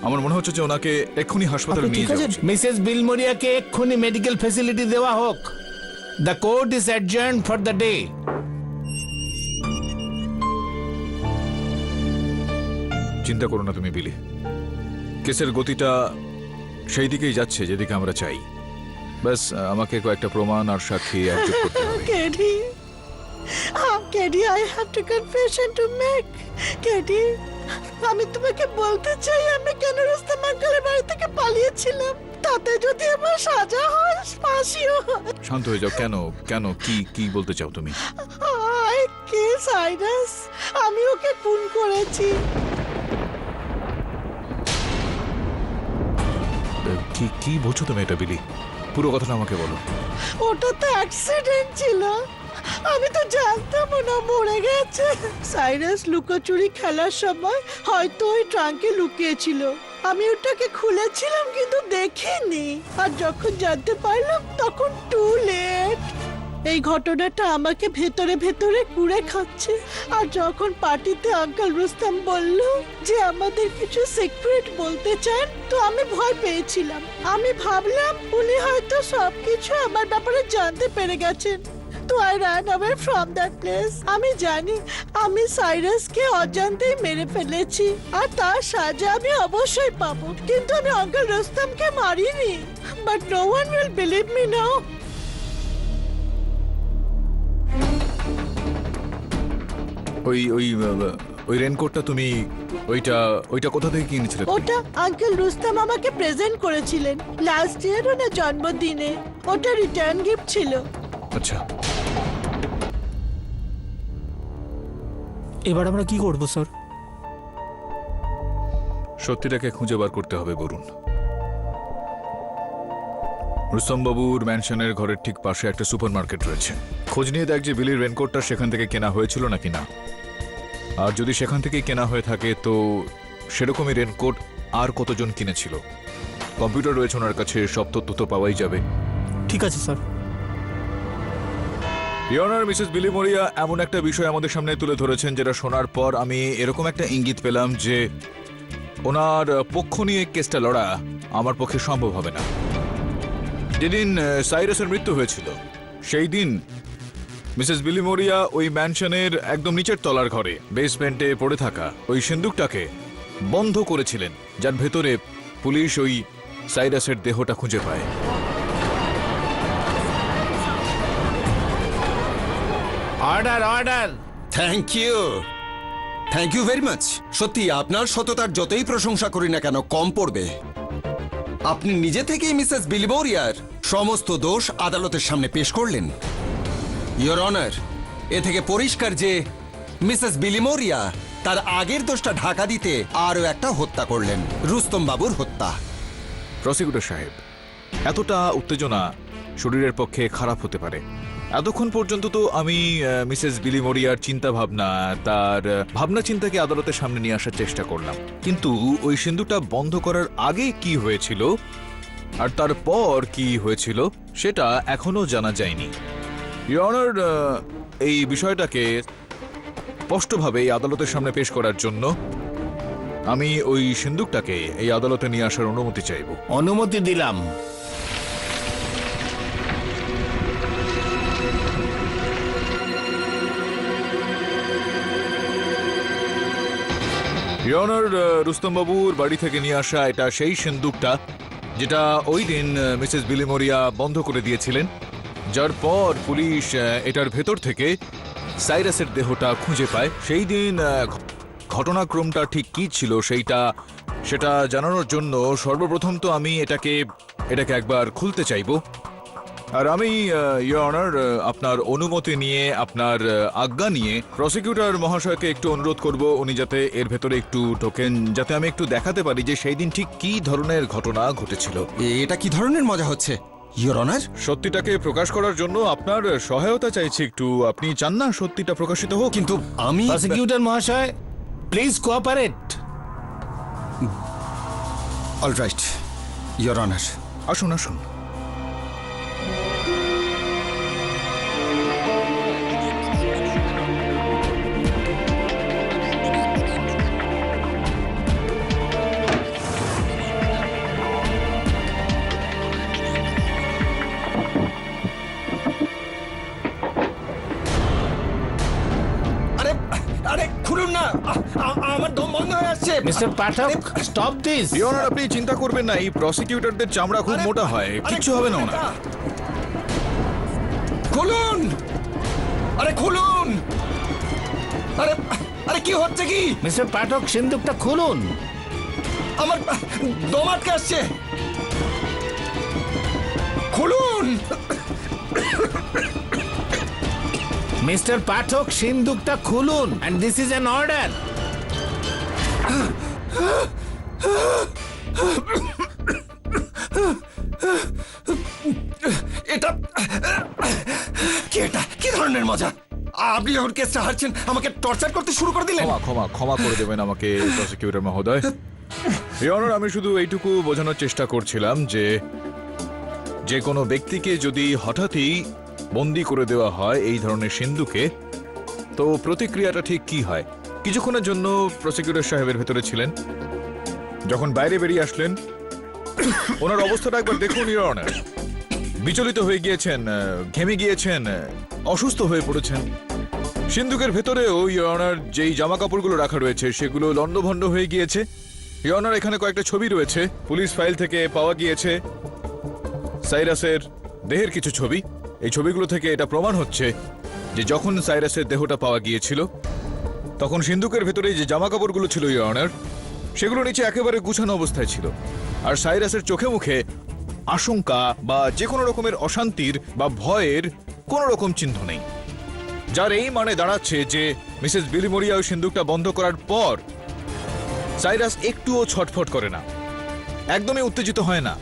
আমার মনে হচ্ছে যে ওনাকে এক্ষুনি হাসপাতালে নিয়ে যাওয়া উচিত। মিসেস বিলমোরিয়াকে এক্ষুনি মেডিকেল ফেসিলিটি দেওয়া হোক। The court is adjourned for the day. চিন্তা করো না তুমি বিলি, কেসের গতিটা সেই দিকেই যাচ্ছে যেদিকে আমরা চাই। ব্যাস আমাকে কয়েকটা প্রমাণ আর সাক্ষী একজোট করতে হবে। KD, KD, I have to confession to make. KD, আমি তোমাকে বলতে চাই আমি কেন রুস্তম আঙ্কেলের বাড়ি থেকে পালিয়েছিলাম। তাতে যদি আমার সাজা হয়, ফাঁসিও হয়। শান্ত হয়ে যাও। কেন কেন কি কি বলতে চাও তুমি? আই কে সাইরাস, আমি ওকে খুন করেছি। কি কি বলছো তুমি এটা বিলি? পুরো কথাটা আমাকে বলো। ওটা তো অ্যাক্সিডেন্ট ছিল, আমি তো জানতাম না মরে গেছে। সাইরাস লুকোচুরি খেলার সময় হয়তো ওই ট্রাঙ্কে লুকিয়েছিল। আমি ওটাকে খুলেছিলাম কিন্তু দেখিনি, আর যখন জানতে পারলাম তখন টু লেট। এই ঘটনাটা আমাকে ভেতরে ভেতরে কুড়ে খাচ্ছে। আর যখন পার্টিতে আঙ্কেল রুস্তম বলল যে আমাদের কিছু সিক্রেট বলতে চান, তো আমি ভয় পেয়েছিলাম। আমি ভাবলাম উনি হয়তো সবকিছু আমার ব্যাপারে জানতে পেরে গেছেন। তো I run away from that place. আমি জানি আমি সাইরাসকে অজান্তেই মেরে ফেলেছি, আর তার সাজা আমি অবশ্যই পাবো। কিন্তু আমি আঙ্কেল রুস্তমকে মারিনি। But no one will believe me now. ওই ওই ওই রেনকোটটা তুমি ওইটা ওইটা কোথা থেকে কিনেছিলে তুমি? ওটা আঙ্কেল রুস্তাম আমাকে প্রেজেন্ট করেছিলেন লাস্ট ইয়ার ওনার জন্মদিনে। ওটা রিটার্ন গিফট ছিল। আচ্ছা, এবার আমরা কি করব স্যার? সত্যিটাকে খুঁজে বার করতে হবে বরুণ। রুস্তমবাবুর ম্যানশনের ঘরের ঠিক পাশে একটা সুপারমার্কেট রয়েছে। খোঁজ নিয়ে দেখ যে বিলির রেনকোটটা সেখান থেকে কেনা হয়েছিল নাকি না। আর যদি সেখান থেকে কেনা হয়ে থাকে তো সেরকমই রেনকোট আর কতজন কিনেছিল। কম্পিউটার রয়েছে ওনার কাছে, সব তথ্য তো পাওয়াই যাবে। ঠিক আছে স্যার। ইয়নার মিসেস বিলিমোরিয়া এমন একটা বিষয় আমাদের সামনে তুলে ধরেছেন যেটা শোনার পর আমি এরকম একটা ইঙ্গিত পেলাম যে ওনার পক্ষ নিয়ে কেসটা লড়া আমার পক্ষে সম্ভব হবে না। যেদিন সাইরাসের মৃত্যু হয়েছিল সেই দিন মিসেস বিলিমোরিয়া ওই ম্যানশনের একদম নিচের তলার ঘরে বেসমেন্টে পড়ে থাকা ওই সিন্দুকটাকে বন্ধ করেছিলেন, যার ভেতরে পুলিশ ওই সাইরাসের দেহটা খুঁজে পায়। Order order. Thank you very much. সত্যি আপনার সততার যতই প্রশংসা করি না কেন কম পড়বে। আপনি নিজে থেকেই মিসেস বিলিমোরিয়ার সমস্ত দোষ আদালতের সামনে পেশ করলেন। ইয়োর অনার, এ থেকে পরিষ্কার যে মিসেস বিলিমোরিয়া তার আগের দোষটা ঢাকা দিতে আরও একটা হত্যা করলেন, রুস্তম বাবুর হত্যা। প্রসিকিউটর সাহেব, এতটা উত্তেজনা শরীরের পক্ষে খারাপ হতে পারে। এতক্ষণ পর্যন্ত তো আমি মিসেস বিলিমোরিয়ার চিন্তা ভাবনা, তার ভাবনা চিন্তাকে আদালতের সামনে নিয়ে আসার চেষ্টা করলাম, কিন্তু ওই সিন্ধুটা বন্ধ করার আগে কি হয়েছিল আর তারপর কি হয়েছিল সেটা এখনো জানা যায়নি। ইওর অনার, এই বিষয়টাকে স্পষ্টভাবে এই আদালতের সামনে পেশ করার জন্য আমি ওই সিন্ধুকটাকে এই আদালতে নিয়ে আসার অনুমতি চাইব। অনুমতি দিলাম। ইওর অনার, রুস্তমবাবুর বাড়ি থেকে নিয়ে আসা এটা সেই সিন্দুকটা যেটা ওই দিন মিসেস বিলিমোরিয়া বন্ধ করে দিয়েছিলেন, যার পর পুলিশ এটার ভেতর থেকে সাইরাসের দেহটা খুঁজে পায়। সেই দিন ঘটনাক্রমটা ঠিক কি ছিল সেটা জানানোর জন্য সর্বপ্রথম তো আমি এটাকে একবার খুলতে চাইব। আর আমি ইওর অনার, আপনার অনুমতি নিয়ে, আপনার আজ্ঞা নিয়ে প্রসিকিউটর মহাশয়কে একটু অনুরোধ করব উনি যাতে এর ভেতরে একটু ঢোকেন, যাতে আমি একটু দেখাতে পারি যে সেই দিন ঠিক কি ধরনের ঘটনা ঘটেছিল। এটা কি ধরনের মজা হচ্ছে ইয়োর অনার? সত্যিটাকে প্রকাশ করার জন্য আপনার সহায়তা চাইছি একটু। আপনি চান না সত্যিটা প্রকাশিত হোক? কিন্তু আমি প্রসিকিউটর মহাশয়, please cooperate. Alright your honour. আসুন আসুন। খুলুন না, আমার দম বন্ধ হয়ে আসছে। Mister Pathak, stop this. Your honour, আপনি চিন্তা করবেন না, এই প্রসিকিউটরদের চামড়া খুব মোটা হয়, কিচ্ছু হবে না ওনার। খুলুন, আরে খুলুন। আরে আরে কি হচ্ছে কি? মিস্টার পাঠক, সিন্দুকটা খুলুন। আমার দম আটকে আসছে। খুলুন। মিস্টার পাঠক, সিন্দুকটা খুলুন, and this is an order. এটা কি ধরনের মজা? আপনি যখন কেসটা হারছেন আমাকে টর্চার করতে শুরু করে দিলেন। ক্ষমা করে দেবেন আমাকে প্রসিকিউটর মহোদয়। ইওর অনার, আমি শুধু এইটুকু বোঝানোর চেষ্টা করছিলাম যে কোনো ব্যক্তিকে যদি হঠাৎই বন্দি করে দেওয়া হয় এই ধরনের সিন্ধুকে, তো প্রতিক্রিয়াটা ঠিক কি হয়। কিছুক্ষণের জন্য প্রসিকিউটর সাহেবের ভেতরে ছিলেন, যখন বাইরে বেরিয়ে আসলেন ওনার অবস্থাটা একবার দেখুন ইওর অনার। বিচলিত হয়ে গিয়েছেন, ঘেমে গিয়েছেন, অসুস্থ হয়ে পড়েছেন। সিন্ধুকের ভেতরেও ইওর অনার যেই জামা কাপড়গুলো রাখা রয়েছে সেগুলো লণ্ডভণ্ড হয়ে গিয়েছে। ইওর অনার, এখানে কয়েকটা ছবি রয়েছে, পুলিশ ফাইল থেকে পাওয়া গিয়েছে সাইরাসের দেহের কিছু ছবি। এই ছবিগুলো থেকে এটা প্রমাণ হচ্ছে যে যখন সাইরাসের দেহটা পাওয়া গিয়েছিল তখন সিন্ধুকের ভেতরে যে জামা কাপড়গুলো ছিল ইওর অনার, সেগুলো নিচে একেবারে গুছানো অবস্থায় ছিল। আর সাইরাসের চোখে মুখে আশঙ্কা বা যে কোনো রকমের অশান্তির বা ভয়ের কোনো রকম চিহ্ন নেই, যার এই মানে দাঁড়াচ্ছে যে মিসেস বিলিমোরিয়া ওই সিন্ধুকটা বন্ধ করার পর সাইরাস একটুও ছটফট করে না, একদমই উত্তেজিত হয় না,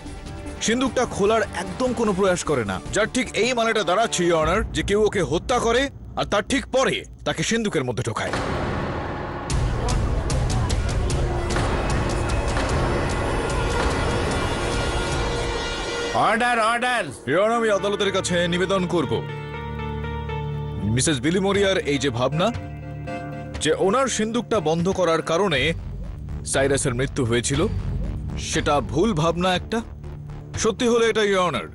সিন্ধুকটা খোলার একদম কোনো প্রয়াস করে না, যার ঠিক এই মানেটা দাঁড়াচ্ছে ইওর অনার যে কেউ ওকে হত্যা করে আর তার ঠিক পরে তাকে সিন্ধুকের মধ্যে ঢোকায়। Order order. ইওর অনার, আমি আদালতের কাছে নিবেদন করব মিসেস বিলিমোরিয়ার এই যে ভাবনা যে ওনার সিন্ধুকটা বন্ধ করার কারণে সাইরাসের মৃত্যু হয়েছিল, সেটা ভুল ভাবনা একটা। সত্যি হলো এটা ইওর অনার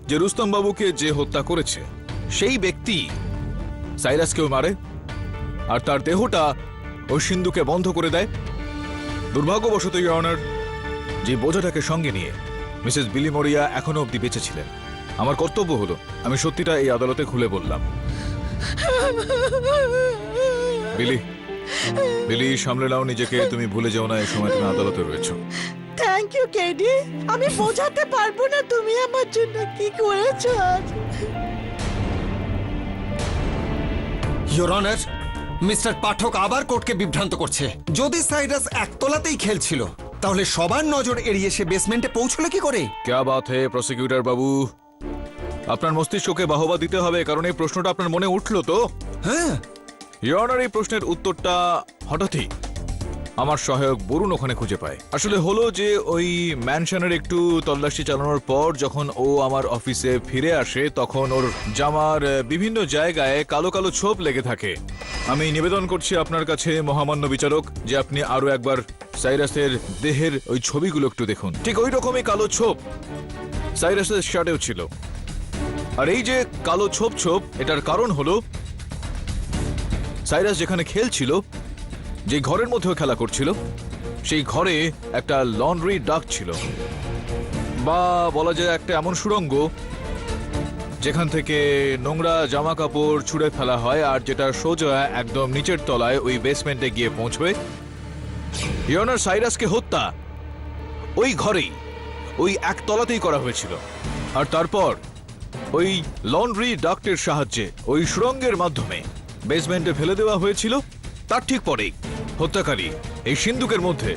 যে রুস্তম বাবুকে যে হত্যা করেছে সেই ব্যক্তি সাইরাসকেও মারে আর তার দেহটা ওই সিন্ধুকে বন্ধ করে দেয়। দুর্ভাগ্যবশত ইওর অনার, যে বোঝাটাকে সঙ্গে নিয়ে মিসেস বিলিমোরিয়া এখনো অবধি বেঁচে ছিলেন। আমার কর্তব্য হলো আমি সত্যিটা এই আদালতে খুলে বললাম। বিলি, বিলি, সামলে নাও নিজেকে, তুমি ভুলে যাও না এই সময় তুমি আদালতে রয়েছো। থ্যাংক ইউ কেডি, আমি বোঝাতে পারবো না তুমি আমার জন্য কি করেছো আজ। ইওর অনার, মিস্টার পাঠক আবার কোর্টকে বিভ্রান্ত করছে। যদি সাইরাস একতলাতেই খেলছিল তাহলে সবার নজর এড়িয়ে সে বেসমেন্টে পৌঁছলো কি করে? ক্যা বাত হে প্রসিকিউটর বাবু, আপনার মস্তিষ্ককে বাহবা দিতে হবে, কারণ এই প্রশ্নটা আপনার মনে উঠলো তো। হ্যাঁ, ইওর অনার, এই প্রশ্নের উত্তরটা হঠাৎই আমার সহায়ক বরুণ ওখানে খুঁজে পায়। আসলে হলো যে ওই ম্যানশনের একটু তল্লাশি চালানোর পর যখন ও আমার অফিসে ফিরে আসে তখন ওর জামার বিভিন্ন জায়গায় কালো কালো ছোপ লেগে থাকে। আমি নিবেদন করছি আপনার কাছে মহামান্য বিচারক যে আপনি আরো একবার সাইরাসের দেহের ওই ছবিগুলো একটু দেখুন। ঠিক ওই রকমই কালো ছোপ সাইরাসের শার্টেও ছিল। আর এই যে কালো ছোপ ছোপ, এটার কারণ হলো সাইরাস যেখানে খেলছিল, যে ঘরের মধ্যেও খেলা করছিল, সেই ঘরে একটা লন্ড্রি ডাক্ট ছিল, বা বলা যায় একটা এমন সুড়ঙ্গ যেখান থেকে নোংরা জামা কাপড় ছুঁড়ে ফেলা হয় আর যেটা সোজা একদম নিচের তলায় ওই বেসমেন্টে গিয়ে পৌঁছবে। ইওর অনার, সাইরাসকে হত্যা ওই ঘরেই, ওই একতলাতেই করা হয়েছিল। আর তারপর ওই লন্ড্রি ডাক্টের সাহায্যে ওই সুড়ঙ্গের মাধ্যমে বেসমেন্টে ফেলে দেওয়া হয়েছিল। তার ঠিক পরেই হত্যাকারী এই সিন্ধুকের মধ্যে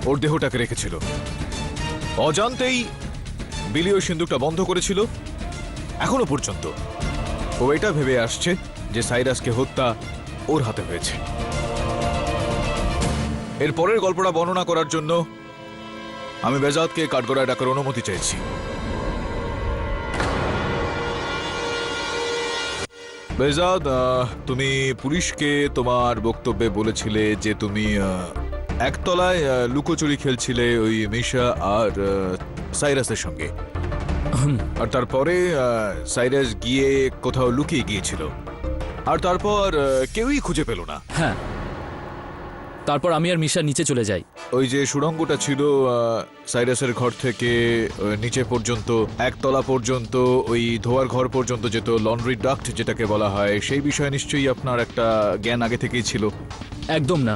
ওর দেহটাকে রেখেছিল। অজান্তেই বিলি ওই সিন্ধুকটা বন্ধ করেছিল। এখনো পর্যন্ত ও এটা ভেবে আসছে যে সাইরাসকে হত্যা ওর হাতে হয়েছে। এর পরের গল্পটা বর্ণনা করার জন্য আমি বেজাদকে কাঠগড়ায় ডাকার অনুমতি চাইছি। বেজাদ, তুমি পুলিশকে তোমার বক্তব্যে বলেছিলে যে তুমি একতলায় লুকোচুরি খেলছিলে ওই মিশা আর সাইরাসের সঙ্গে, আর তারপরে সাইরাস গিয়ে কোথাও লুকিয়ে গিয়েছিল, আর তারপর কেউই খুঁজে পেল না। হ্যাঁ, তারপর আমি আর মিশা নিচে চলে যাই। ওই যে সুড়ঙ্গটা ছিল সাইরাসের ঘর থেকে নিচে পর্যন্ত, একতলা পর্যন্ত, ওই ধোয়ার ঘর পর্যন্ত যেত, লন্ড্রি ডাক্ট যেটাকে বলা হয়, সেই বিষয়ে নিশ্চয়ই আপনার একটা জ্ঞান আগে থেকেই ছিল। একদম না,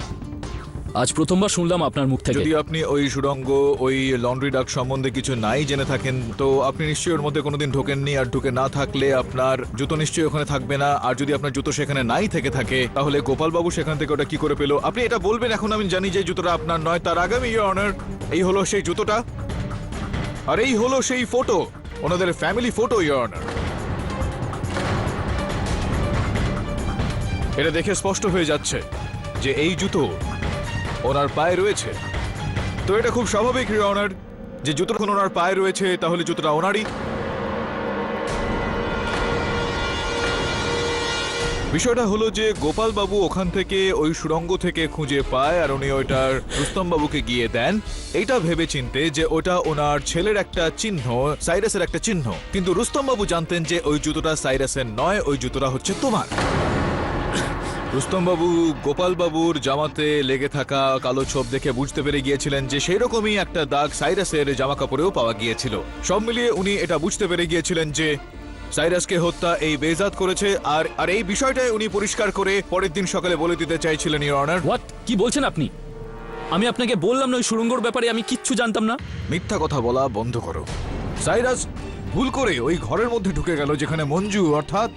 আজ প্রথমবার শুনলাম আপনার মুখ থেকে। যদি আপনি ওই সুড়ঙ্গ, ওই লন্ড্রি ডাক্ট সম্বন্ধে কিছু নাই জেনে থাকেন তো আপনি নিশ্চয়ই ওর মধ্যে কোনোদিন ঢোকেননি, আর ঢুকে না থাকলে আপনার জুতো নিশ্চয়ই ওখানে থাকবে না, আর যদি আপনার জুতো সেখানে নাই থেকে থাকে তাহলে গোপালবাবু সেখান থেকে ওটা কি করে পেল? আপনি এটা বলবেন এখন আমি জানি যে জুতোটা আপনার নয়, তার আগামী ইওর অনার এই হলো সেই জুতোটা, আর এই হলো সেই ফটো, ওনাদের ফ্যামিলি ফটো ইওর অনার। এটা দেখে স্পষ্ট হয়ে যাচ্ছে যে এই জুতো ওনার পায়ে রয়েছে। তো এটা খুব স্বাভাবিক ইওর অনার যে জুতো যখন ওনার পায়ে রয়েছে তাহলে জুতোটা ওনারই। বিষয়টা হলো যে গোপাল বাবু ওখান থেকে ওই সুড়ঙ্গ থেকে খুঁজে পায় আর উনি ওইটার রুস্তম বাবুকে গিয়ে দেন, এইটা ভেবে চিনতে যে ওটা ওনার ছেলের একটা চিহ্ন, সাইরাসের একটা চিহ্ন। কিন্তু রুস্তম বাবু জানতেন যে ওই জুতোটা সাইরাসের নয়, ওই জুতোটা হচ্ছে তোমার। রুস্তম বাবু গোপাল বাবুর জামাতে লেগে থাকা কালো ছোপ দেখে বুঝতে পেরে গিয়েছিলেন যে সেই রকমই একটা দাগ সাইরাসের জামা কাপড়েও পাওয়া গিয়েছিল। সব মিলিয়ে উনি এটা বুঝতে পেরে গিয়েছিলেন যে সাইরাসকে হত্যা এই বেজাত করেছে, আর আর এই বিষয়টাই উনি পরিষ্কার করে পরের দিন সকালে বলে দিতে চাইছিলেন, ইওর অনার। হোয়াট? কি বলছেন আপনি? আমি আপনাকে বললাম না ওই সুড়ঙ্গর ব্যাপারে আমি কিচ্ছু জানতাম না। মিথ্যা কথা বলা বন্ধ করো। সাইরাস ভুল করে ওই ঘরের মধ্যে ঢুকে গেল যেখানে মঞ্জু অর্থাৎ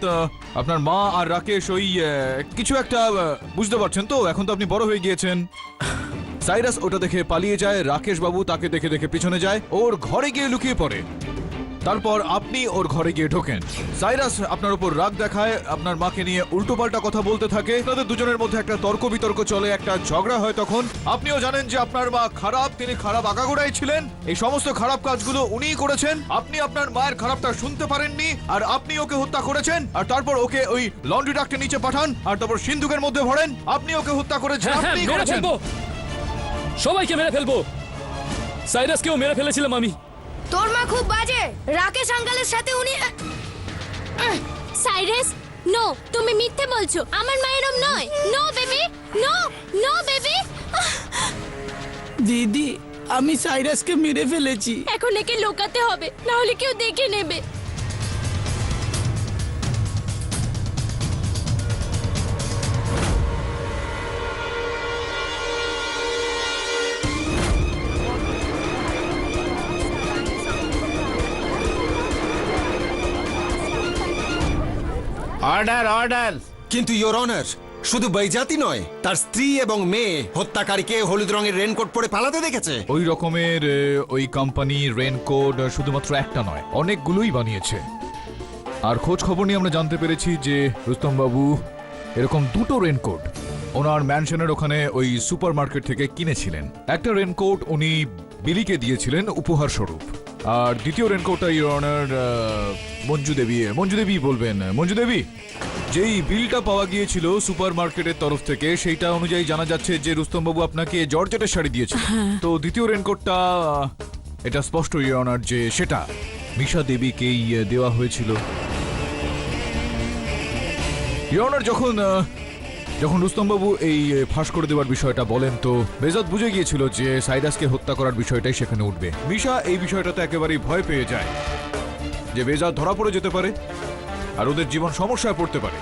আপনার মা আর রাকেশ ওই কিছু একটা বুঝতে পারছেন তো? এখন তো আপনি বড় হয়ে গিয়েছেন। সাইরাস ওটা দেখে পালিয়ে যায়, রাকেশ বাবু তাকে দেখে দেখে পিছনে যায়, ওর ঘরে গিয়ে লুকিয়ে পড়ে। তারপর আপনি ওর ঘরে গিয়ে ঢোকেন। সাইরাস আপনার উপর রাগ দেখায়, আপনার মাকে নিয়ে উল্টোপাল্টা কথা বলতে থাকে, তাদের দুজনের মধ্যে একটা তর্ক বিতর্ক চলে, একটা ঝগড়া হয়। তখন আপনিও জানেন যে আপনার মা খারাপ, তিনি খারাপ আগাগোড়াই ছিলেন, এই সমস্ত খারাপ কাজগুলো উনিই করেছেন। আপনি আপনার মায়ের খারাপটা শুনতে পারেননি, আর আপনি ওকে হত্যা করেছেন, আর তারপর ওকে ওই লন্ড্রি ট্রাকটা নিচে পাঠান, আর তারপর সিন্ধুকের মধ্যে ভরেন। আপনি ওকে হত্যা করেছেন, হ্যাঁ, আপনিই মেরে করেছেন। ফেলবো, সবাইকে মেরে ফেলবো। সাইরাসকেও মেরে ফেলেছিলাম আমি। তোর মা খুব বাজে, রাকেশ আঙ্কেলের সাথে উনি। সাইরাস, নো, তুমি মিথ্যে বলছো, আমার মা এরম নয়। No baby, no, no baby. দিদি, আমি সাইরাসকে মেরে ফেলেছি। এখন একে লোকাতে হবে, না হলে কেউ দেখে নেবে। Order, order. কিন্তু ইওর অনার, শুধু বৈজাতি নয়, তার স্ত্রী এবং মেয়ে হত্যাকারীকে হলুদ রঙের রেনকোট পরে পালাতে দেখেছে। ওই রকমের ওই কোম্পানি রেনকোট শুধুমাত্র একটা নয়, অনেকগুলোই বানিয়েছে। আর খোঁজ খবর নিয়ে আমরা জানতে পেরেছি যে রুস্তম বাবু এরকম দুটো রেনকোট ওনার ম্যানশনের ওখানে ওই সুপার মার্কেট থেকে কিনেছিলেন। একটা রেনকোট উনি বিলিকে দিয়েছিলেন উপহার স্বরূপ, আর দ্বিতীয় রেনকোটটা ইওর অনার মঞ্জু দেবী বলবেন। মঞ্জু দেবী, যেই বিলটা পাওয়া গিয়েছিল সুপার মার্কেটের তরফ থেকে, সেইটা অনুযায়ী জানা যাচ্ছে যে রুস্তমবাবু আপনাকে জর্জেটের শাড়ি দিয়েছিল। তো দ্বিতীয় রেনকোটটা এটা স্পষ্ট ইওর অনার যে সেটা মিশা দেবীকেই দেওয়া হয়েছিল। ইওর অনার, যখন রুস্তমবাবু এই ফাঁস করে দেওয়ার বিষয়টা বলেন, তো বেজাত বুঝে গিয়েছিল যে সাইরাসকে হত্যা করার বিষয়টাই সেখানে উঠবে। মিশা এই বিষয়টাতে একেবারেই ভয় পেয়ে যায় যে বেজাত ধরা পড়ে যেতে পারে আর ওদের জীবন সমস্যায় পড়তে পারে।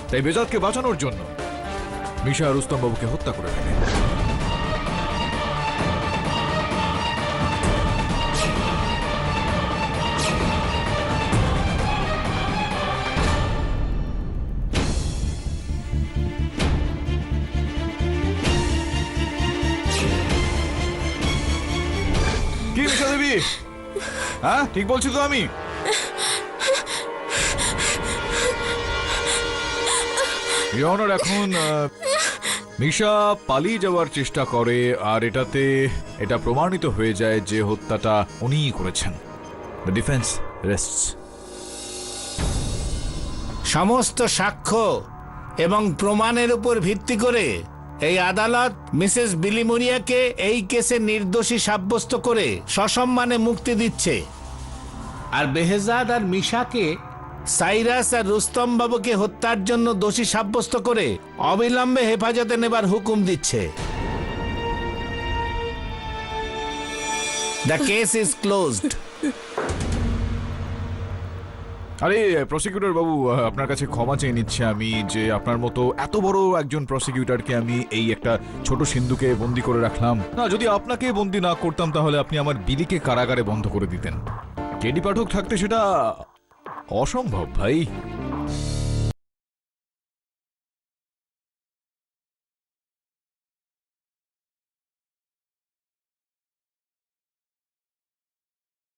তাই বেজাতকে বাঁচানোর জন্য মিশা রুস্তমবাবুকে হত্যা করে ফেলে। কি মিশা দেবী, হ্যাঁ ঠিক বলছি তো আমি? এখন মিশা পালিয়ে যাওয়ার চেষ্টা করে, আর এটা প্রমাণিত হয়ে যায় যে হত্যাটা উনিই করেছেন। The defence রেস্টস। সমস্ত সাক্ষ্য এবং প্রমাণের উপর ভিত্তি করে এই আদালত মিসেস বিলিমোরিয়াকে এই কেসে নির্দোষী সাব্যস্ত করে সসম্মানে মুক্তি দিচ্ছে, আর বেহেজাদ আর মিশাকে সাইরাস আর রুস্তম বাবুকে হত্যার জন্য দোষী সাব্যস্ত করে অবিলম্বে হেফাজতে নেবার হুকুম দিচ্ছে। The case is closed. আরে প্রসিকিউটর বাবু, আপনার কাছে ক্ষমা চেয়ে নিচ্ছে আমি যে আপনার মতো এত বড় একজন প্রসিকিউটরকে আমি এই একটা ছোট সিন্ধুকে বন্দি করে রাখলাম। না, যদি আপনাকে বন্দি না করতাম তাহলে আপনি আমার বিলিকে কারাগারে বন্ধ করে দিতেন। কেডি পাঠক থাকতে সেটা অসম্ভব ভাই।